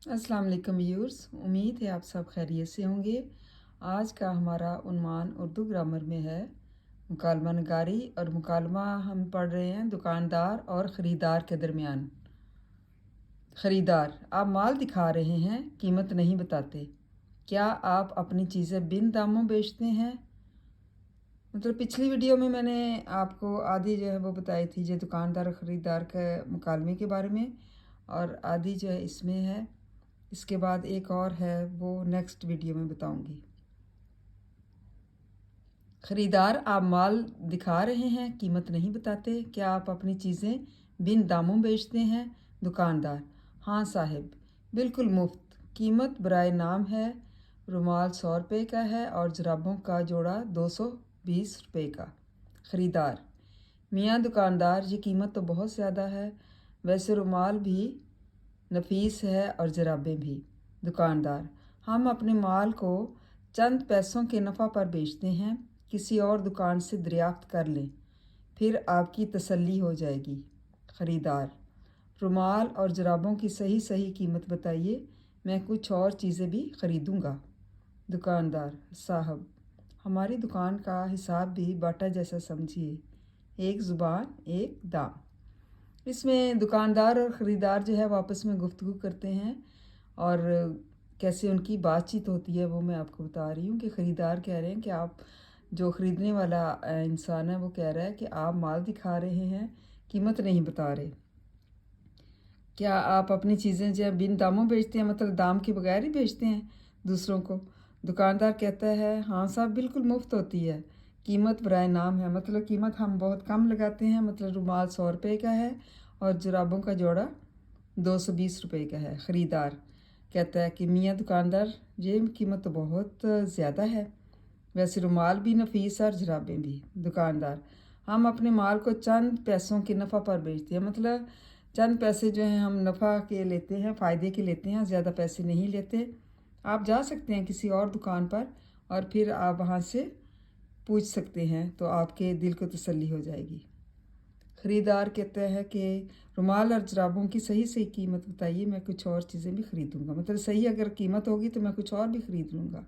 अस्सलाम वालेकुम व्यूअर्स, उम्मीद है आप सब खैरियत से होंगे। आज का हमारा उन्वान उर्दू ग्रामर में है मुकालमा नगारी, और मुकालमा हम पढ़ रहे हैं दुकानदार और ख़रीदार के दरमियान। ख़रीदार: आप माल दिखा रहे हैं, कीमत नहीं बताते। क्या आप अपनी चीज़ें बिन दामों बेचते हैं? मतलब पिछली वीडियो में मैंने आपको आधी जो है वो बताई थी, जो दुकानदार और ख़रीदार के मुकालमे के बारे में, और आधी जो है इसमें है। इसके बाद एक और है, वो नेक्स्ट वीडियो में बताऊंगी। ख़रीदार: आप माल दिखा रहे हैं, कीमत नहीं बताते। क्या आप अपनी चीज़ें बिन दामों बेचते हैं? दुकानदार: हाँ साहिब, बिल्कुल मुफ्त। कीमत बराए नाम है। रुमाल 100 रुपये का है और जुराबों का जोड़ा 220 रुपये का। ख़रीदार: मियाँ दुकानदार, ये कीमत तो बहुत ज़्यादा है। वैसे रुमाल भी नफीस है और जुराबें भी। दुकानदार: हम अपने माल को चंद पैसों के नफ़ा पर बेचते हैं, किसी और दुकान से दरियाफ्त कर लें, फिर आपकी तसल्ली हो जाएगी। ख़रीदार: रुमाल और जुराबों की सही सही कीमत बताइए, मैं कुछ और चीज़ें भी ख़रीदूँगा। दुकानदार: साहब, हमारी दुकान का हिसाब भी बाटा जैसा समझिए, एक ज़ुबान एक दाम। इसमें दुकानदार और ख़रीदार जो है वो आपस में गुफ्तगू करते हैं, और कैसे उनकी बातचीत होती है वो मैं आपको बता रही हूँ। कि ख़रीदार कह रहे हैं कि आप, जो ख़रीदने वाला इंसान है वो कह रहा है कि आप माल दिखा रहे हैं, कीमत नहीं बता रहे। क्या आप अपनी चीज़ें जो है बिन दामों बेचते हैं, मतलब दाम के बगैर ही बेचते हैं दूसरों को? दुकानदार कहता है, हाँ साहब, बिल्कुल मुफ्त होती है। कीमत बराए नाम है, मतलब कीमत हम बहुत कम लगाते हैं। मतलब रुमाल 100 रुपये का है और जुराबों का जोड़ा 220 रुपये का है। ख़रीदार कहता है कि मियाँ दुकानदार, ये कीमत तो बहुत ज़्यादा है। वैसे रुमाल भी नफीस और जुराबें भी। दुकानदार: हम अपने माल को चंद पैसों के नफ़ा पर बेचते हैं। मतलब चंद पैसे जो हैं हम नफ़ा के लेते हैं, फ़ायदे के लेते हैं, ज़्यादा पैसे नहीं लेते। आप जा सकते हैं किसी और दुकान पर और फिर आप वहाँ से पूछ सकते हैं, तो आपके दिल को तसल्ली हो जाएगी। ख़रीदार कहता है कि रुमाल और जुराबों की सही सही कीमत बताइए, मैं कुछ और चीज़ें भी ख़रीदूँगा। मतलब सही अगर कीमत होगी तो मैं कुछ और भी ख़रीद लूँगा।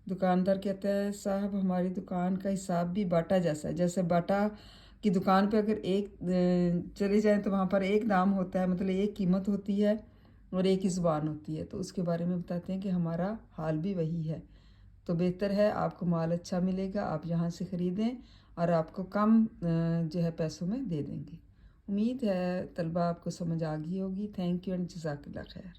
दुकानदार कहता है, साहब, हमारी दुकान का हिसाब भी बाटा जैसा है। जैसे बाटा की दुकान पे अगर एक चले जाएं तो वहाँ पर एक दाम होता है, मतलब एक कीमत होती है और एक ही ज़ुबान होती है। तो उसके बारे में बताते हैं कि हमारा हाल भी वही है। तो बेहतर है, आपको माल अच्छा मिलेगा, आप यहाँ से ख़रीदें और आपको कम जो है पैसों में दे देंगे। उम्मीद है तलबा आपको समझ आ गई होगी। थैंक यू एंड जज़ाकल्लाह खैर।